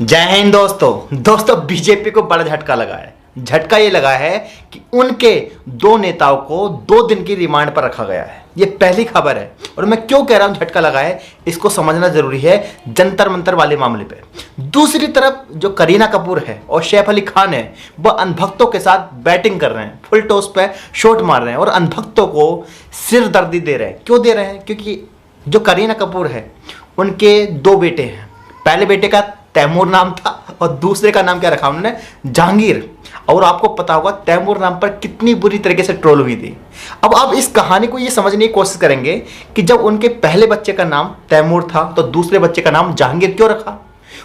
जय हिंद दोस्तों बीजेपी को बड़ा झटका लगा है। झटका ये लगा है कि उनके दो नेताओं को 2 दिन की रिमांड पर रखा गया है। ये पहली खबर है और मैं क्यों कह रहा हूं झटका लगा है, इसको समझना जरूरी है जंतर मंतर वाले मामले पे। दूसरी तरफ जो करीना कपूर है और सैफ अली खान है, वह अंधभक्तों के साथ बैटिंग कर रहे हैं, फुल टॉस पे शॉट मार रहे हैं और अंधभक्तों को सिरदर्दी दे रहे हैं। क्यों दे रहे हैं? क्योंकि जो करीना कपूर है उनके 2 बेटे हैं। पहले बेटे का तैमूर नाम था और दूसरे का नाम क्या रखा उन्होंने? जहांगीर। और आपको पता होगा तैमूर नाम पर कितनी बुरी तरीके से ट्रोल हुई थी। अब आप इस कहानी को ये समझने की कोशिश करेंगे कि जब उनके पहले बच्चे का नाम तैमूर था तो दूसरे बच्चे का नाम जहांगीर क्यों रखा,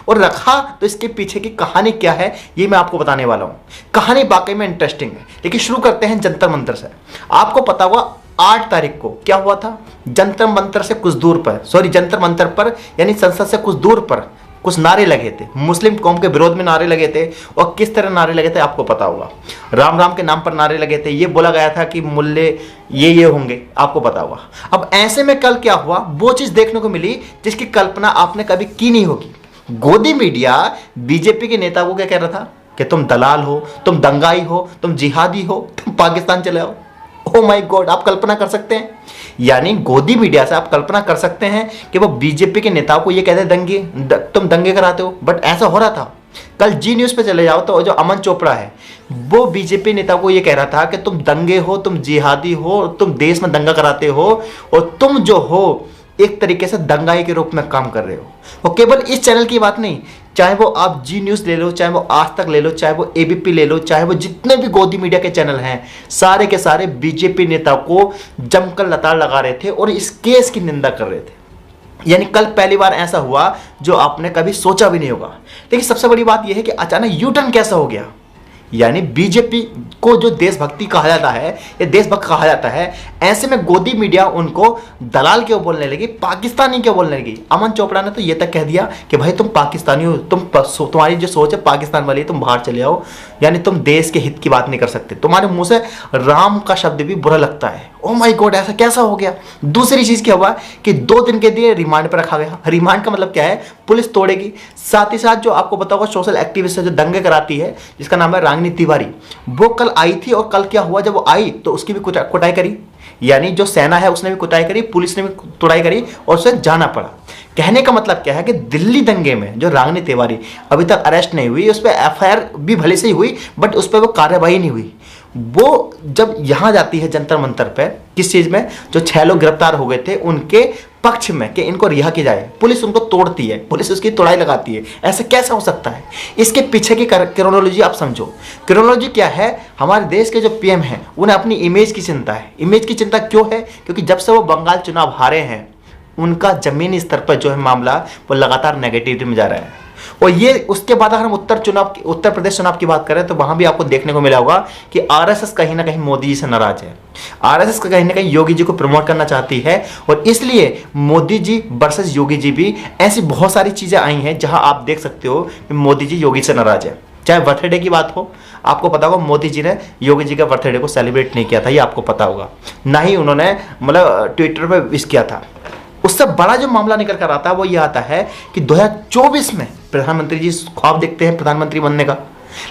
और रखा तो इसके पीछे की कहानी क्या है ये मैं आपको बताने वाला हूं। कहानी वाकई में इंटरेस्टिंग है, लेकिन शुरू करते हैं जंतर मंतर से। आपको पता होगा 8 तारीख को क्या हुआ था? जंतर मंतर से कुछ दूर पर, जंतर मंतर पर यानी संसद से कुछ दूर पर कुछ नारे लगे थे, मुस्लिम कौम के विरोध में नारे लगे थे। और किस तरह नारे लगे थे आपको पता होगा। राम राम के नाम पर नारे लगे थे। ये बोला गया था कि मुल्ले ये होंगे, आपको पता होगा। अब ऐसे में कल क्या हुआ, वो चीज देखने को मिली जिसकी कल्पना आपने कभी की नहीं होगी। गोदी मीडिया बीजेपी के नेता को क्या कह रहा था कि तुम दलाल हो, तुम दंगाई हो, तुम जिहादी हो, तुम पाकिस्तान चले आओ। ओ माय गॉड, आप कल्पना कर सकते हैं? यानी गोदी मीडिया से आप कल्पना कर सकते हैं कि वो बीजेपी के नेताओं को ये कहते हैं तुम दंगे कराते हो। बट ऐसा हो रहा था। कल जी न्यूज पे चले जाओ तो जो अमन चोपड़ा है वो बीजेपी नेता को ये कह रहा था कि तुम दंगे हो, तुम जिहादी हो, तुम देश में दंगा कराते हो और तुम जो हो एक तरीके से दंगाई के रूप में काम कर रहे हो। और केवल इस चैनल की बात नहीं, चाहे वो आप जी न्यूज़ ले लो, चाहे वो आज तक ले लो, चाहे वो एबीपी ले लो, चाहे वो जितने भी गोदी मीडिया के चैनल हैं, सारे के सारे बीजेपी नेता को जमकर लताड़ लगा रहे थे और इस केस की निंदा कर रहे थे। यानी कल पहली बार ऐसा हुआ जो आपने कभी सोचा भी नहीं होगा। लेकिन सबसे बड़ी बात यह है कि अचानक यू टर्न कैसा हो गया। यानी बीजेपी को जो देशभक्ति कहा जाता है या देशभक्त कहा जाता है, ऐसे में गोदी मीडिया उनको दलाल क्यों बोलने लगी, पाकिस्तानी क्यों बोलने लगी। अमन चोपड़ा ने तो ये तक कह दिया कि भाई तुम पाकिस्तानी हो, तुम्हारी जो सोच है पाकिस्तान वाली, तुम बाहर चले आओ। यानी तुम देश के हित की बात नहीं कर सकते, तुम्हारे मुंह से राम का शब्द भी बुरा लगता है। ओ माय गॉड, ऐसा कैसा हो गया। दूसरी चीज क्या हुआ कि 2 दिन के लिए रिमांड पर रखा गया। रिमांड का मतलब क्या है? पुलिस तोड़ेगी। साथ ही साथ जो आपको पता होगा सोशल एक्टिविस्ट है जो दंगे कराती है, जिसका नाम है रागिनी तिवारी, वो कल आई थी। और कल क्या हुआ, जब वो आई तो उसकी भी कुटाई करी। यानी जो सेना है उसने भी कुटाई करी, पुलिस ने भी कुटाई करी और उसे जाना पड़ा। कहने का मतलब क्या है कि दिल्ली दंगे में जो रागिनी तिवारी अभी तक अरेस्ट नहीं हुई, उस पर एफआईआर भी भले से ही हुई बट उस पर वो कार्रवाई नहीं हुई। वो जब यहां जाती है जंतर मंतर पे, किस चीज में, जो 6 लोग गिरफ्तार हो गए थे उनके पक्ष में कि इनको रिहा किया जाए, पुलिस उनको तोड़ती है, पुलिस उसकी तोड़ाई लगाती है। ऐसा कैसा हो सकता है? इसके पीछे की क्रोनोलॉजी आप समझो। क्रोनोलॉजी क्या है? हमारे देश के जो पीएम हैं उन्हें अपनी इमेज की चिंता है। इमेज की चिंता क्यों है? क्योंकि जब से वो बंगाल चुनाव हारे हैं उनका जमीनी स्तर पर जो है मामला वो लगातार नेगेटिविटी में जा रहा है। और ये उसके बाद अगर हम उत्तर प्रदेश चुनाव की बात करें तो वहां भी आपको देखने को मिला होगा कि आरएसएस कहीं ना कहीं मोदी जी से नाराज है। आरएसएस कहीं ना कहीं योगी जी को प्रमोट करना चाहती है और इसलिए मोदी जी वर्सेस योगी जी भी ऐसी बहुत सारी चीजें आई हैं जहां आप देख सकते हो कि मोदी जी योगी से नाराज है। चाहे बर्थडे की बात हो, आपको पता होगा मोदी जी ने योगी जी का बर्थडे को सेलिब्रेट नहीं किया था, ये आपको पता होगा। ना ही उन्होंने मतलब ट्विटर पर विश किया था। उससे बड़ा जो मामला निकल कर आता है वो ये आता है कि 2024 में प्रधानमंत्री जी ख्वाब देखते हैं प्रधानमंत्री बनने का।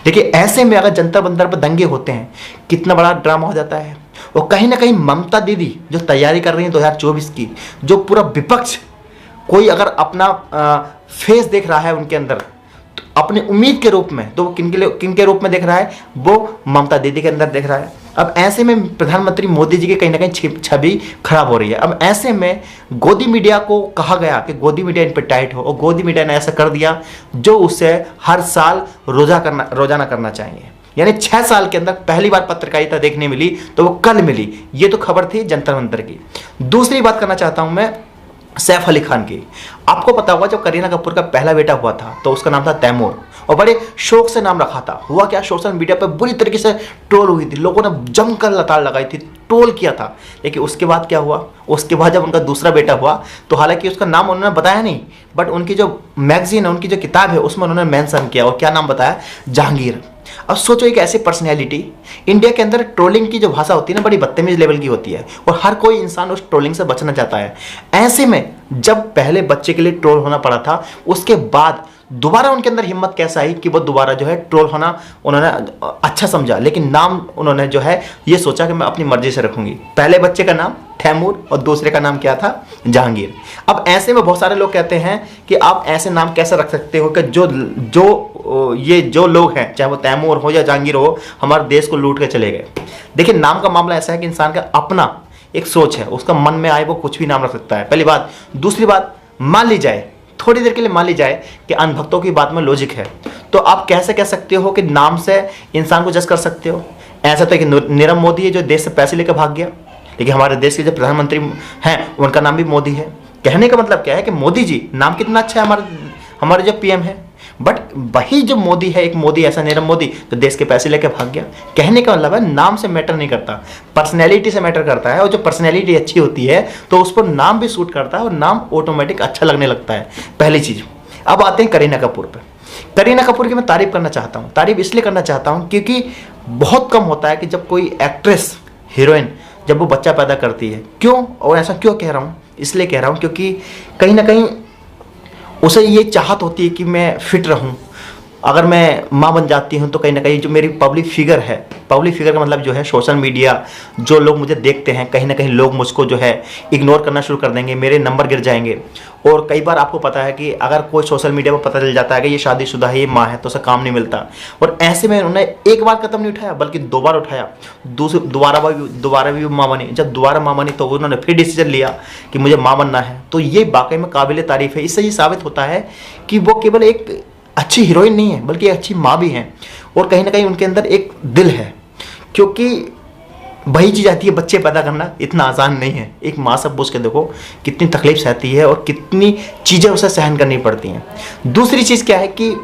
लेकिन ऐसे में अगर जंतर मंतर पर दंगे होते हैं, कितना बड़ा ड्रामा हो जाता है। और कहीं ना कहीं ममता दीदी जो तैयारी कर रही है 2024 की, जो पूरा विपक्ष कोई अगर अपना फेस देख रहा है उनके अंदर तो अपनी उम्मीद के रूप में, तो वो किनके रूप में देख रहा है? वो ममता दीदी के अंदर देख रहा है। अब ऐसे में प्रधानमंत्री मोदी जी की कहीं ना कहीं छवि खराब हो रही है। अब ऐसे में गोदी मीडिया को कहा गया कि गोदी मीडिया इन पर टाइट हो, और गोदी मीडिया ने ऐसा कर दिया जो उसे हर साल रोजाना करना चाहिए। यानी 6 साल के अंदर पहली बार पत्रकारिता देखने मिली तो वो कल मिली। ये तो खबर थी जंतर मंतर की। दूसरी बात करना चाहता हूं मैं सैफ अली खान की। आपको पता होगा जब करीना कपूर का पहला बेटा हुआ था तो उसका नाम था तैमूर और बड़े शौक से नाम रखा था। हुआ क्या, सोशल मीडिया पर बुरी तरीके से ट्रोल हुई थी, लोगों ने जमकर लताड़ लगाई थी, ट्रोल किया था। लेकिन उसके बाद क्या हुआ, उसके बाद जब उनका दूसरा बेटा हुआ तो हालांकि उसका नाम उन्होंने बताया नहीं, बट उनकी जो मैगजीन है, उनकी जो किताब है उसमें उन्होंने मेंशन किया। और क्या नाम बताया? जहांगीर। अब सोचो एक ऐसी पर्सनैलिटी, इंडिया के अंदर ट्रोलिंग की जो भाषा होती है ना बड़ी बदतमीज लेवल की होती है और हर कोई इंसान उस ट्रोलिंग से बचना चाहता है। ऐसे में जब पहले बच्चे के लिए ट्रोल होना पड़ा था, उसके बाद दोबारा उनके अंदर हिम्मत कैसे आई कि वो दोबारा जो है ट्रोल होना उन्होंने अच्छा समझा, लेकिन नाम उन्होंने जो है ये सोचा कि मैं अपनी मर्जी से रखूंगी। पहले बच्चे का नाम तैमूर और दूसरे का नाम क्या था, जहांगीर। अब ऐसे में बहुत सारे लोग कहते हैं कि आप ऐसे नाम कैसे रख सकते हो कि जो लोग हैं, चाहे वो तैमूर हो या जहांगीर हो, हमारे देश को लूट के चले गए। देखिए, नाम का मामला ऐसा है कि इंसान का अपना एक सोच है, उसका मन में आए वो कुछ भी नाम रख सकता है, पहली बात। दूसरी बात, मान ली जाए, थोड़ी देर के लिए मान ली जाए कि अंधभक्तों की बात में लॉजिक है, तो आप कैसे कह सकते हो कि नाम से इंसान को जज कर सकते हो? ऐसा तो एक नीरव मोदी है जो देश से पैसे लेकर भाग गया, लेकिन हमारे देश के जो प्रधानमंत्री हैं उनका नाम भी मोदी है। कहने का मतलब क्या है कि मोदी जी नाम कितना अच्छा है, हमारे जो पीएम है, बट वही जो मोदी है, एक मोदी ऐसा नीरव मोदी तो देश के पैसे लेकर भाग गया। कहने का मतलब है नाम से मैटर नहीं करता, पर्सनैलिटी से मैटर करता है, और जो पर्सनैलिटी अच्छी होती है तो उस पर नाम भी सूट करता है और नाम ऑटोमेटिक अच्छा लगने लगता है, पहली चीज। अब आते हैं करीना कपूर पे। करीना कपूर की मैं तारीफ करना चाहता हूँ, तारीफ इसलिए करना चाहता हूँ क्योंकि बहुत कम होता है कि जब कोई एक्ट्रेस, हीरोइन जब वो बच्चा पैदा करती है। क्यों, और ऐसा क्यों कह रहा हूँ, इसलिए कह रहा हूँ क्योंकि कहीं ना कहीं उसे ये चाहत होती है कि मैं फिट रहूं। अगर मैं माँ बन जाती हूँ तो कहीं ना कहीं जो मेरी पब्लिक फिगर है, पब्लिक फिगर का मतलब जो है सोशल मीडिया, जो लोग मुझे देखते हैं, कहीं ना कहीं लोग मुझको जो है इग्नोर करना शुरू कर देंगे, मेरे नंबर गिर जाएंगे। और कई बार आपको पता है कि अगर कोई सोशल मीडिया पर पता चल जाता है कि ये शादीशुदा है, ये माँ है, तो उसे काम नहीं मिलता। और ऐसे में उन्होंने एक बार कदम नहीं उठाया बल्कि 2 बार उठाया, दोबारा भी माँ बनी। जब दोबारा माँ बनी तो उन्होंने फिर डिसीजन लिया कि मुझे माँ बनना है। तो ये वाकई में काबिल तारीफ है। इससे ये साबित होता है कि वो केवल एक अच्छी हीरोइन नहीं है बल्कि अच्छी माँ भी हैं, और कहीं ना कहीं उनके अंदर एक दिल है। क्योंकि वही चीज़ आती है, बच्चे पैदा करना इतना आसान नहीं है। एक माँ सब बुझ के देखो कितनी तकलीफ सहती है और कितनी चीज़ें उसे सहन करनी पड़ती हैं। दूसरी चीज़ क्या है कि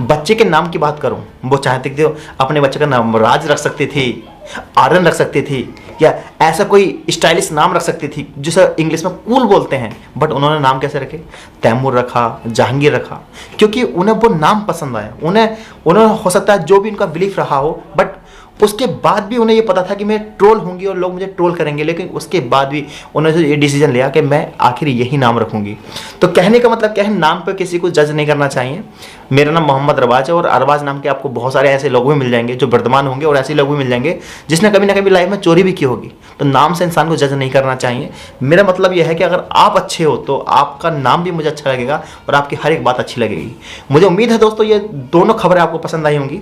बच्चे के नाम की बात करूं, वो चाहते थे अपने बच्चे का नाम राज रख सकती थी, आर्यन रख सकती थी, या ऐसा कोई स्टाइलिश नाम रख सकती थी जिसे इंग्लिश में कूल बोलते हैं। बट उन्होंने नाम कैसे रखे, तैमूर रखा, जहांगीर रखा, क्योंकि उन्हें वो नाम पसंद आया। उन्हें हो सकता है जो भी उनका बिलीफ रहा हो, बट उसके बाद भी उन्हें ये पता था कि मैं ट्रोल होंगी और लोग मुझे ट्रोल करेंगे, लेकिन उसके बाद भी उन्होंने ये डिसीजन लिया कि मैं आखिर यही नाम रखूंगी। तो कहने का मतलब क्या है, नाम पे किसी को जज नहीं करना चाहिए। मेरा नाम मोहम्मद अरबाज है और अरबाज नाम के आपको बहुत सारे ऐसे लोग भी मिल जाएंगे जो वर्तमान होंगे, और ऐसे लोग भी मिल जाएंगे जिसने कभी ना कभी लाइफ में चोरी भी की होगी। तो नाम से इंसान को जज नहीं करना चाहिए। मेरा मतलब यह है कि अगर आप अच्छे हो तो आपका नाम भी मुझे अच्छा लगेगा और आपकी हर एक बात अच्छी लगेगी। मुझे उम्मीद है दोस्तों ये दोनों खबरें आपको पसंद आई होंगी।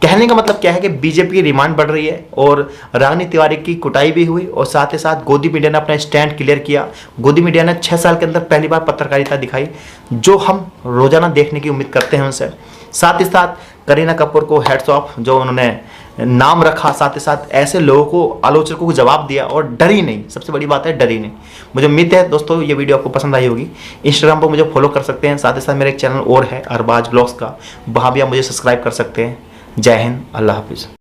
कहने का मतलब क्या है कि बीजेपी की डिमांड बढ़ रही है और रागिनी तिवारी की कुटाई भी हुई, और साथ ही साथ गोदी मीडिया ने अपना स्टैंड क्लियर किया। गोदी मीडिया ने 6 साल के अंदर पहली बार पत्रकारिता दिखाई, जो हम रोजाना देखने की उम्मीद करते हैं उनसे। साथ ही साथ करीना कपूर को हैट्स ऑफ, जो उन्होंने नाम रखा, साथ ही साथ ऐसे लोगों को, आलोचकों को जवाब दिया और डरी नहीं। सबसे बड़ी बात है डरी नहीं। मुझे उम्मीद है दोस्तों ये वीडियो आपको पसंद आई होगी। इंस्टाग्राम पर मुझे फॉलो कर सकते हैं, साथ ही साथ मेरा एक चैनल और है अरबाज ब्लॉग्स का, वहाँ भी आप मुझे सब्सक्राइब कर सकते हैं। जय हिंद, अल्लाह हाफिज़।